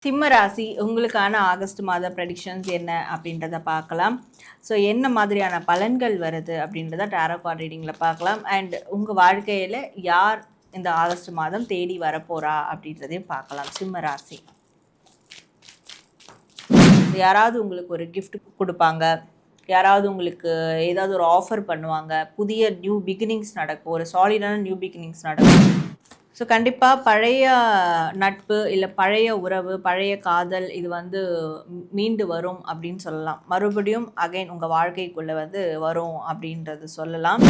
சிம்ம ராசி உங்களுக்கான ஆகஸ்ட் மாத ப்ரெடிக்ஷன்ஸ் என்ன அப்படின்றத பார்க்கலாம். ஸோ என்ன மாதிரியான பலன்கள் வருது அப்படின்றத டாரோ கார்ட் ரீடிங்கில் பார்க்கலாம். அண்ட் உங்கள் வாழ்க்கையில் யார் இந்த ஆகஸ்ட் மாதம் தேடி வரப்போகிறா அப்படின்றதையும் பார்க்கலாம். சிம்ம ராசி யாராவது உங்களுக்கு ஒரு கிஃப்ட் கொடுப்பாங்க, யாராவது உங்களுக்கு ஏதாவது ஒரு ஆஃபர் பண்ணுவாங்க, புதிய நியூ பிகினிங்ஸ் நடக்கும், ஒரு சாலிடான நியூ பிகினிங்ஸ் நடக்கும். ஸோ கண்டிப்பாக பழைய நட்பு இல்லை பழைய உறவு, பழைய காதல் இது வந்து மீண்டு வரும் அப்படின்னு சொல்லலாம். மறுபடியும் அகைன் உங்கள் வாழ்க்கைக்குள்ளே வந்து வரும் அப்படின்றது சொல்லலாம்.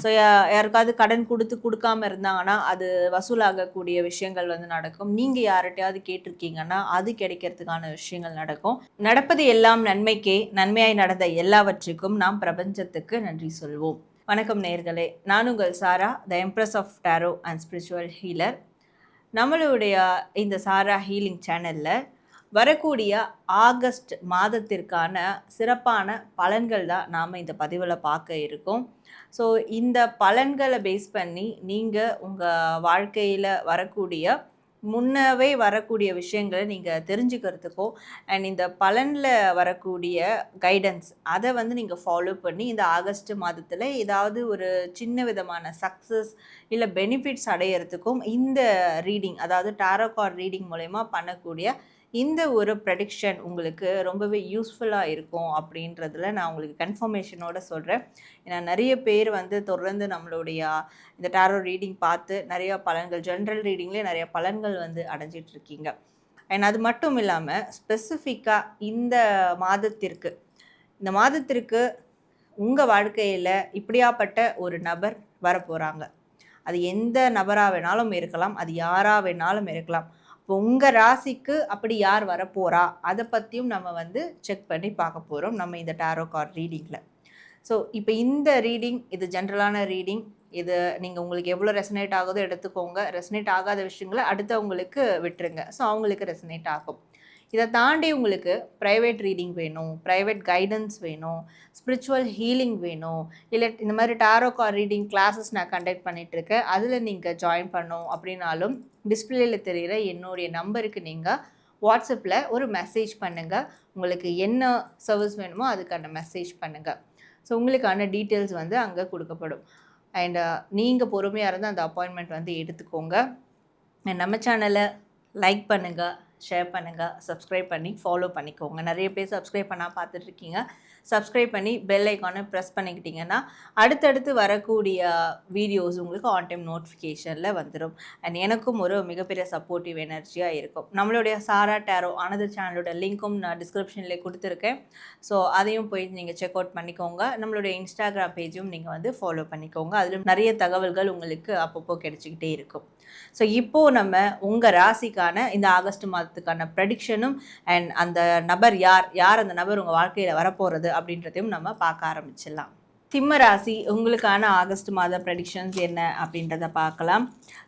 ஸோ யாருக்காவது கடன் கொடுக்காம இருந்தாங்கன்னா அது வசூலாகக்கூடிய விஷயங்கள் வந்து நடக்கும். நீங்கள் யார்கிட்டையாவது கேட்டிருக்கீங்கன்னா அது கிடைக்கிறதுக்கான விஷயங்கள் நடக்கும். நடப்பது எல்லாம் நன்மைக்கே, நன்மையாய் நடந்த எல்லாவற்றுக்கும் நாம் பிரபஞ்சத்துக்கு நன்றி சொல்வோம். வணக்கம் நேயர்களே, நான் உங்கள் Sara, the empress of tarot and spiritual healer. நம்மளுடைய இந்த சாரா ஹீலிங் சேனலில் வரக்கூடிய ஆகஸ்ட் மாதத்திற்கான சிறப்பான பலன்கள் தான் நாம் இந்த பதிவில் பார்க்க இருக்கோம். ஸோ இந்த பலன்களை பேஸ் பண்ணி நீங்கள் உங்கள் வாழ்க்கையில் வரக்கூடிய முன்னவே வரக்கூடிய விஷயங்களை நீங்கள் தெரிஞ்சுக்கிறதுக்கோ அண்ட் இந்த பலனில் வரக்கூடிய கைடன்ஸ் அதை வந்து நீங்கள் ஃபாலோ பண்ணி இந்த ஆகஸ்ட் மாதத்தில் ஏதாவது ஒரு சின்ன விதமான சக்ஸஸ் இல்லை பெனிஃபிட்ஸ் அடையிறதுக்கும் இந்த ரீடிங், அதாவது டாரோ கார்ட் ரீடிங் மூலயமா பண்ணக்கூடிய இந்த ஒரு ப்ரெடிக்ஷன் உங்களுக்கு ரொம்பவே யூஸ்ஃபுல்லாக இருக்கும் அப்படின்றதுல நான் உங்களுக்கு கன்ஃபர்மேஷனோட சொல்கிறேன். ஏன்னா நிறைய பேர் வந்து தொடர்ந்து நம்மளுடைய இந்த டாரோ ரீடிங் பார்த்து நிறையா பலன்கள், ஜென்ரல் ரீடிங்லேயே நிறைய பலன்கள் வந்து அடைஞ்சிட்ருக்கீங்க. அண்ட் அது மட்டும் இல்லாமல் ஸ்பெசிஃபிக்காக இந்த மாதத்திற்கு உங்கள் வாழ்க்கையில் இப்படியாப்பட்ட ஒரு நபர் வரப்போகிறாங்க. அது எந்த நபராக வேணாலும் இருக்கலாம், அது யாராக வேணாலும் இருக்கலாம். இப்போ உங்கள் ராசிக்கு அப்படி யார் வரப்போகிறா அதை பற்றியும் நம்ம வந்து செக் பண்ணி பார்க்க போகிறோம் நம்ம இந்த டாரோ கார்ட் ரீடிங்கில். ஸோ இப்போ இந்த ரீடிங் இது ஜென்ரலான ரீடிங். இது நீங்கள் உங்களுக்கு எவ்வளோ ரெசனேட் ஆகுதோ எடுத்துக்கோங்க. ரெசனேட் ஆகாத விஷயங்களை அடுத்தவங்களுக்கு விட்டுருங்க. ஸோ அவங்களுக்கு ரெசனேட் ஆகும். இதை தாண்டி உங்களுக்கு ப்ரைவேட் ரீடிங் வேணும், ப்ரைவேட் கைடன்ஸ் வேணும், ஸ்பிரிச்சுவல் ஹீலிங் வேணும், இல்லை இந்த மாதிரி டாரோ கார்ட் ரீடிங் கிளாஸஸ் நான் கண்டக்ட் பண்ணிகிட்ருக்கேன், அதில் நீங்கள் ஜாயின் பண்ணோம் அப்படின்னாலும் டிஸ்பிளேயில் தெரிகிற என்னுடைய நம்பருக்கு நீங்கள் வாட்ஸ்அப்பில் ஒரு மெசேஜ் பண்ணுங்கள். உங்களுக்கு என்ன சர்வீஸ் வேணுமோ அதுக்கான மெசேஜ் பண்ணுங்கள். ஸோ உங்களுக்கான டீட்டெயில்ஸ் வந்து அங்கே கொடுக்கப்படும். அண்ட் நீங்கள் பொறுமையாக இருந்தால் அந்த அப்பாயின்மெண்ட் வந்து எடுத்துக்கோங்க. நம்ம சேனலை லைக் பண்ணுங்கள், ஷேர் பண்ணுங்கள், சப்ஸ்கிரைப் பண்ணி ஃபாலோ பண்ணிக்கோங்க. நிறைய பேர் சப்ஸ்கிரைப் பண்ணால் பார்த்துட்ருக்கீங்க. சப்ஸ்கிரைப் பண்ணி பெல் ஐக்கானை ப்ரெஸ் பண்ணிக்கிட்டிங்கன்னா அடுத்தடுத்து வரக்கூடிய வீடியோஸ் உங்களுக்கு ஆன் டைம் நோட்டிஃபிகேஷனில் வந்துடும். அண்ட் எனக்கும் ஒரு மிகப்பெரிய சப்போர்ட்டிவ் எனர்ஜியாக இருக்கும். நம்மளுடைய சாரா டாரோ ஆனந்த சேனலோட லிங்க்கும் நான் டிஸ்கிரிப்ஷனில் கொடுத்துருக்கேன். ஸோ அதையும் போய் நீங்கள் செக் அவுட் பண்ணிக்கோங்க. நம்மளுடைய இன்ஸ்டாகிராம் பேஜும் நீங்கள் வந்து ஃபாலோ பண்ணிக்கோங்க. அதிலும் நிறைய தகவல்கள் உங்களுக்கு அப்பப்போ கிடைச்சிக்கிட்டே இருக்கும். ஸோ இப்போது நம்ம உங்கள் ராசிக்கான இந்த ஆகஸ்ட் மாதத்துக்கான ப்ரெடிக்ஷனும் அண்ட் அந்த நபர் யார் அந்த நபர் உங்கள் வாழ்க்கையில் வரப்போகிறது அப்படின்றதையும் நம்ம பார்க்க ஆரம்பிச்சிடலாம். சிம்ம ராசி உங்களுக்கான ஆகஸ்ட் மாத ப்ரெடிக்ஷன்ஸ் என்ன அப்படின்றத பார்க்கலாம்.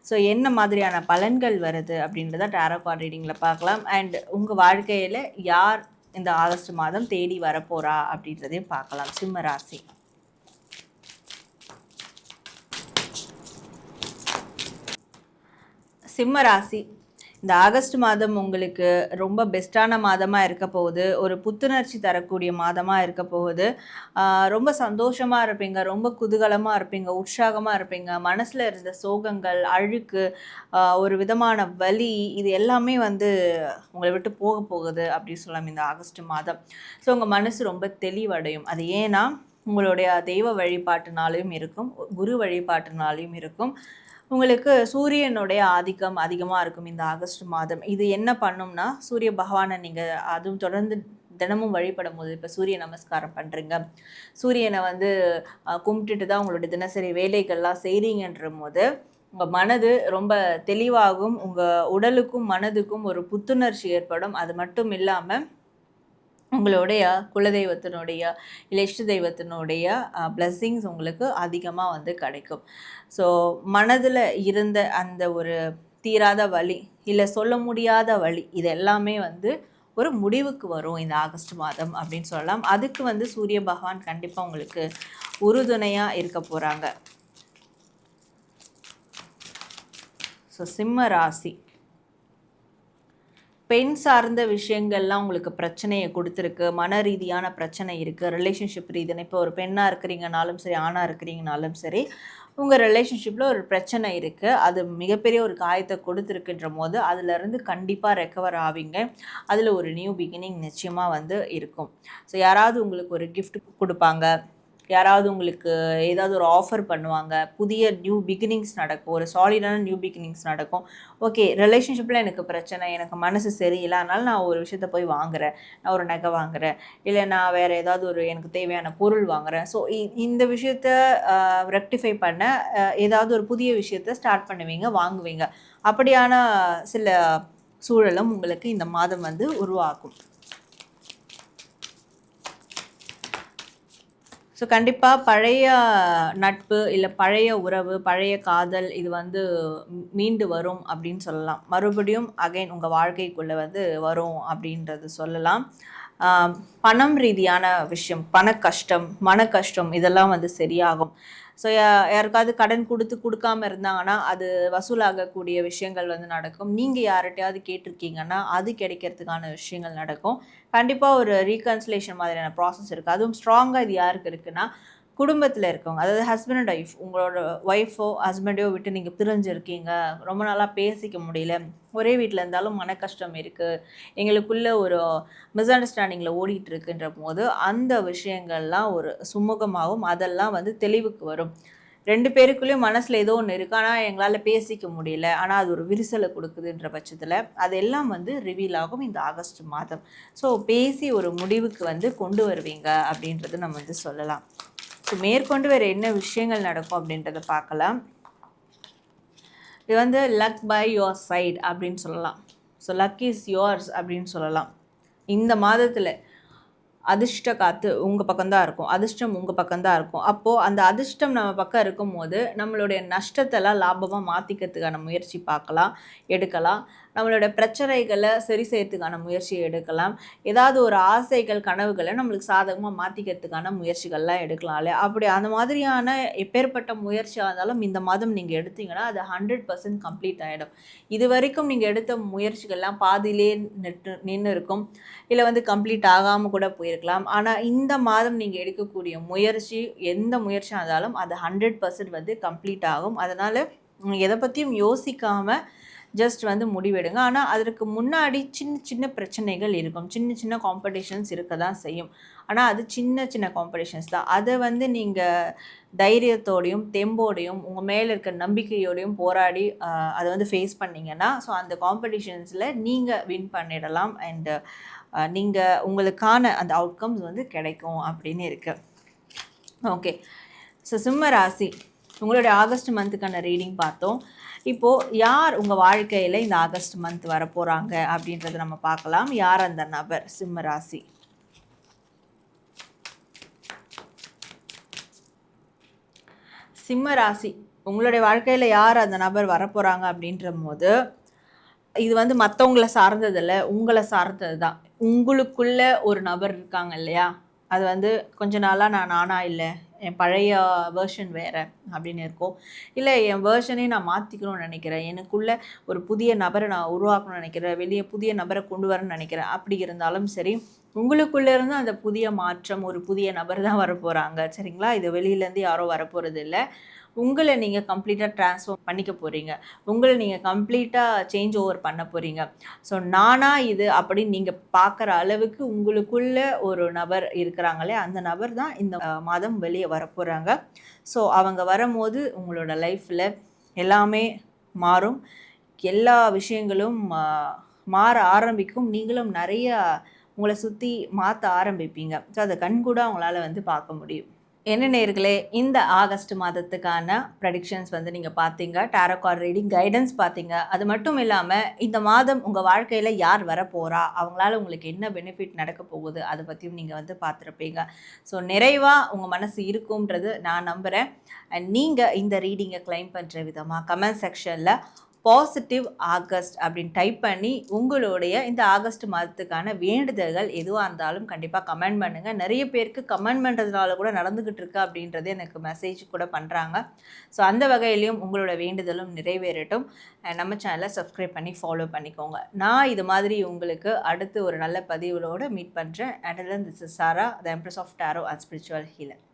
ஸோ என்ன மாதிரியான பலன்கள் வருது அப்படின்றத டாரோ கார்ட் ரீடிங்கில் பார்க்கலாம். அண்ட் உங்கள் வாழ்க்கையில் யார் இந்த ஆகஸ்ட் மாதம் தேடி வரப்போகிறா அப்படின்றதையும் பார்க்கலாம். சிம்ம ராசி சிம்ம ராசி இந்த ஆகஸ்ட் மாதம் உங்களுக்கு ரொம்ப பெஸ்ட்டான மாதமாக இருக்க போகுது. ஒரு புத்துணர்ச்சி தரக்கூடிய மாதமாக இருக்க போகுது. ரொம்ப சந்தோஷமாக இருப்பீங்க, ரொம்ப குதூகலமாக இருப்பீங்க, உற்சாகமாக இருப்பீங்க. மனசில் இருந்த சோகங்கள், அழுக்கு, ஒரு விதமான வலி இது எல்லாமே வந்து உங்களை விட்டு போக போகுது அப்படின்னு சொல்லலாம் இந்த ஆகஸ்ட் மாதம். ஸோ உங்கள் மனசு ரொம்ப தெளிவடையும். அது ஏன்னா உங்களுடைய தெய்வ வழிபாட்டுனாலையும் இருக்கும், குரு வழிபாட்டுனாலையும் இருக்கும். உங்களுக்கு சூரியனுடைய ஆதிக்கம் அதிகமாக இருக்கும் இந்த ஆகஸ்ட் மாதம். இது என்ன பண்ணும்னா, சூரிய பகவானை நீங்கள் அதுவும் தொடர்ந்து தினமும் வழிபடும் போது, இப்போ சூரிய நமஸ்காரம் பண்ணுறீங்க, சூரியனை வந்து கும்பிட்டுட்டு தான் உங்களுடைய தினசரி வேலைகள்லாம் செய்கிறீங்கன்ற போது உங்கள் மனது ரொம்ப தெளிவாகும். உங்கள் உடலுக்கும் மனதுக்கும் ஒரு புத்துணர்ச்சி ஏற்படும். அது மட்டும் இல்லாமல் உங்களுடைய குலதெய்வத்தினுடைய இல்லை இஷ்ட தெய்வத்தினுடைய பிளெஸ்ஸிங்ஸ் உங்களுக்கு அதிகமாக வந்து கிடைக்கும். ஸோ மனதில் இருந்த அந்த ஒரு தீராத வலி இல்லை சொல்ல முடியாத வலி இது எல்லாமே வந்து ஒரு முடிவுக்கு வரும் இந்த ஆகஸ்ட் மாதம் அப்படின்னு சொல்லலாம். அதுக்கு வந்து சூரிய பகவான் கண்டிப்பாக உங்களுக்கு உறுதுணையாக இருக்க போகிறாங்க. ஸோ சிம்ம ராசி பெண் சார்ந்த விஷயங்கள்லாம் உங்களுக்கு பிரச்சனையை கொடுத்துருக்கு, மன ரீதியான பிரச்சனை இருக்குது, ரிலேஷன்ஷிப் ரீதியான. இப்போ ஒரு பெண்ணாக இருக்கிறீங்கனாலும் சரி, ஆணாக இருக்கிறீங்கனாலும் சரி, உங்கள் ரிலேஷன்ஷிப்பில் ஒரு பிரச்சனை இருக்குது, அது மிகப்பெரிய ஒரு காயத்தை கொடுத்துருக்குன்ற போது அதிலிருந்து கண்டிப்பாக ரெக்கவர் ஆவீங்க. அதில் ஒரு நியூ பிகினிங் நிச்சயமாக வந்து இருக்கும். ஸோ யாராவது உங்களுக்கு ஒரு கிஃப்ட் கொடுப்பாங்க, யாராவது உங்களுக்கு ஏதாவது ஒரு ஆஃபர் பண்ணுவாங்க, புதிய நியூ பிகினிங்ஸ் நடக்கும், ஒரு சாலிடான நியூ பிகினிங்ஸ் நடக்கும். ஓகே, ரிலேஷன்ஷிப்பில் எனக்கு பிரச்சனை, எனக்கு மனசு சரியில்லை, அதனால நான் ஒரு விஷயத்த போய் வாங்குகிறேன், நான் ஒரு நகை வாங்குகிறேன், இல்லை நான் வேறு ஏதாவது ஒரு எனக்கு தேவையான பொருள் வாங்குகிறேன். ஸோ இந்த விஷயத்த ரெக்டிஃபை பண்ண ஏதாவது ஒரு புதிய விஷயத்த ஸ்டார்ட் பண்ணுவீங்க, வாங்குவீங்க. அப்படியான சில சூழலும் உங்களுக்கு இந்த மாதம் வந்து உருவாக்கும். ஸோ கண்டிப்பாக பழைய நட்பு இல்லை பழைய உறவு, பழைய காதல் இது வந்து மீண்டு வரும் அப்படின்னு சொல்லலாம். மறுபடியும் அகைன் உங்கள் வாழ்க்கைக்குள்ளே வந்து வரும் அப்படின்றது சொல்லலாம். பணம் ரீதியான விஷயம், பண கஷ்டம், மன கஷ்டம் இதெல்லாம் வந்து சரியாகும். ஸோ யாருக்காவது கடன் கொடுக்காமல் இருந்தாங்கன்னா அது வசூலாகக்கூடிய விஷயங்கள் வந்து நடக்கும். நீங்கள் யார்கிட்டையாவது கேட்டிருக்கீங்கன்னா அது கிடைக்கிறதுக்கான விஷயங்கள் நடக்கும். கண்டிப்பாக ஒரு ரீகன்சிலேஷன் மாதிரியான ப்ராசஸ் இருக்குது. அதுவும் ஸ்ட்ராங்காக இது யாருக்கு இருக்குன்னா, குடும்பத்தில் இருக்கவங்க, அதாவது ஹஸ்பண்ட் அண்ட் ஒய்ஃப், உங்களோட ஒய்ஃபோ ஹஸ்பண்டையோ விட்டு நீங்கள் பிரிஞ்சிருக்கீங்க, ரொம்ப நாளாக பேசிக்க முடியல, ஒரே வீட்டில் இருந்தாலும் மன கஷ்டம் இருக்குது, எங்களுக்குள்ளே ஒரு மிஸ் அண்டர்ஸ்டாண்டிங்கில் ஓடிட்டு இருக்குன்ற போது அந்த விஷயங்கள்லாம் ஒரு சுமூகமாகவும் அதெல்லாம் வந்து தெளிவுக்கு வரும். 2 பேருக்குள்ளேயும் மனசில் ஏதோ ஒன்று இருக்குது, ஆனால் எங்களால் பேசிக்க முடியல, ஆனால் அது ஒரு விரிசலை கொடுக்குதுன்ற பட்சத்தில் அதெல்லாம் வந்து ரிவீல் ஆகும் இந்த ஆகஸ்ட் மாதம். ஸோ பேசி ஒரு முடிவுக்கு வந்து கொண்டு வருவீங்க அப்படின்றது நம்ம வந்து சொல்லலாம். ஸோ மேற்கொண்டு வேறு என்ன விஷயங்கள் நடக்கும் அப்படின்றத பார்க்கலாம். இது வந்து லக் பை யுவர் சைட் அப்படின்னு சொல்லலாம். ஸோ லக் இஸ் யோர்ஸ் அப்படின்னு சொல்லலாம். இந்த மாதத்தில் அதிர்ஷ்ட காற்று உங்கள் பக்கம்தான் இருக்கும், அதிர்ஷ்டம் உங்கள் பக்கம்தான் இருக்கும். அப்போது அந்த அதிர்ஷ்டம் நம்ம பக்கம் இருக்கும் போது நம்மளுடைய நஷ்டத்தெல்லாம் லாபமாக மாற்றிக்கிறதுக்கான முயற்சி எடுக்கலாம். நம்மளோட பிரச்சனைகளை சரி செய்யறதுக்கான முயற்சியை எடுக்கலாம். ஏதாவது ஒரு ஆசைகள் கனவுகளை நம்மளுக்கு சாதகமாக மாற்றிக்கிறதுக்கான முயற்சிகள்லாம் எடுக்கலாம் இல்லையா? அப்படி அந்த மாதிரியான எப்பேற்பட்ட முயற்சியாக இருந்தாலும் இந்த மாதம் நீங்கள் எடுத்தீங்கன்னா அது 100% கம்ப்ளீட் ஆகிடும். இது வரைக்கும் நீங்கள் எடுத்த முயற்சிகள்லாம் பாதியிலே நின்று இருக்கும், இல்லை வந்து கம்ப்ளீட் ஆகாமல் கூட போயிருக்கலாம். ஆனால் இந்த மாதம் நீங்கள் எடுக்கக்கூடிய முயற்சி எந்த முயற்சியாக இருந்தாலும் அது 100% வந்து கம்ப்ளீட் ஆகும். அதனால் எதை பற்றியும் யோசிக்காமல் ஜஸ்ட் வந்து முடிவெடுங்க. ஆனால் அதற்கு முன்னாடி சின்ன சின்ன பிரச்சனைகள் இருக்கும், சின்ன சின்ன காம்படிஷன்ஸ் இருக்க தான் செய்யும். ஆனால் அது சின்ன சின்ன காம்படிஷன்ஸ் தான். அதை வந்து நீங்கள் தைரியத்தோடையும் தெம்போடையும் உங்கள் மேலே இருக்க நம்பிக்கையோடையும் போராடி அதை வந்து ஃபேஸ் பண்ணிங்கன்னா ஸோ அந்த காம்படிஷன்ஸில் நீங்கள் வின் பண்ணிடலாம். அண்டு நீங்கள் உங்களுக்கான அந்த அவுட்கம்ஸ் வந்து கிடைக்கும் அப்படின்னு இருக்குது. ஓகே, ஸோ சிம்ம ராசி உங்களுடைய ஆகஸ்ட் மந்த்துக்கான ரீடிங் பார்த்தோம். இப்போது யார் உங்கள் வாழ்க்கையில் இந்த ஆகஸ்ட் மந்த் வரப்போகிறாங்க அப்படின்றத நம்ம பார்க்கலாம். யார் அந்த நபர்? சிம்ம ராசி. சிம்ம ராசி உங்களுடைய வாழ்க்கையில் யார் அந்த நபர் வரப்போகிறாங்க அப்படின்ற போது இது வந்து மற்றவங்கள சார்ந்ததில்லை, உங்களை சார்ந்தது தான். உங்களுக்குள்ள ஒரு நபர் இருக்காங்க இல்லையா, அது வந்து கொஞ்ச நாளாக நான் நானாக இல்லை, என் பழைய வேர்ஷன் வேறு அப்படின்னு இருக்கும், இல்லை என் வேர்ஷனே நான் மாற்றிக்கணும்னு நினைக்கிறேன், எனக்குள்ளே ஒரு புதிய நபரை நான் உருவாக்கணும்னு நினைக்கிறேன், வெளியே புதிய நபரை கொண்டு வரணும்னு நினைக்கிறேன். அப்படி இருந்தாலும் சரி, உங்களுக்குள்ளேருந்து அந்த புதிய மாற்றம், ஒரு புதிய நபர் தான் வரப்போகிறாங்க. சரிங்களா? இது வெளியிலேருந்து யாரோ வரப்போகிறது இல்லை. உங்களை நீங்கள் கம்ப்ளீட்டாக ட்ரான்ஸ்ஃபார்ம் பண்ணிக்க போகிறீங்க, உங்களை நீங்கள் கம்ப்ளீட்டாக சேஞ்ச் ஓவர் பண்ண போகிறீங்க. ஸோ நானாக இது அப்படின்னு நீங்கள் பார்க்குற அளவுக்கு உங்களுக்குள்ள ஒரு நபர் இருக்கிறாங்களே, அந்த நபர் தான் இந்த மாதம் வெளியே வரப்போகிறாங்க. ஸோ அவங்க வரும்போது உங்களோட லைஃப்பில் எல்லாமே மாறும், எல்லா விஷயங்களும் மாற ஆரம்பிக்கும். நீங்களும் நிறைய உங்களை சுற்றி மாற்ற ஆரம்பிப்பீங்க. ஸோ அதை கண்கூட அவங்களால வந்து பார்க்க முடியும். என்ன நேயர்களே, இந்த ஆகஸ்ட் மாதத்துக்கான ப்ரெடிக்ஷன்ஸ் வந்து நீங்கள் பார்த்தீங்க, டாரோ கார்ட் ரீடிங் கைடன்ஸ் பார்த்தீங்க. அது மட்டும் இல்லாமல் இந்த மாதம் உங்கள் வாழ்க்கையில் யார் வரப்போகிறா, அவங்களால உங்களுக்கு என்ன பெனிஃபிட் நடக்க போகுது, அதை பற்றியும் நீங்கள் வந்து பார்த்துருப்பீங்க. ஸோ நிறைவாக உங்கள் மனசு இருக்கும்ன்றது நான் நம்புகிறேன். அண்ட் நீங்கள் இந்த ரீடிங்கை கிளைம் பண்ணுற விதமாக கமெண்ட் செக்ஷனில் பாசிட்டிவ் ஆகஸ்ட் அப்படின்னு டைப் பண்ணி உங்களுடைய இந்த ஆகஸ்ட் மாதத்துக்கான வேண்டுதல்கள் எதுவாக இருந்தாலும் கண்டிப்பாக கமெண்ட் பண்ணுங்கள். நிறைய பேருக்கு கமெண்ட் பண்ணுறதுனால கூட நடந்துக்கிட்டு இருக்கு அப்படின்றது எனக்கு மெசேஜ் கூட பண்ணுறாங்க. ஸோ அந்த வகையிலையும் உங்களோட வேண்டுதலும் நிறைவேறட்டும். நம்ம சேனலை சப்ஸ்கிரைப் பண்ணி ஃபாலோ பண்ணிக்கோங்க. நான் இது மாதிரி உங்களுக்கு அடுத்து ஒரு நல்ல பதிவுகளோடு மீட் பண்ணுறேன். And then this is Sara, the empress of tarot and spiritual healer.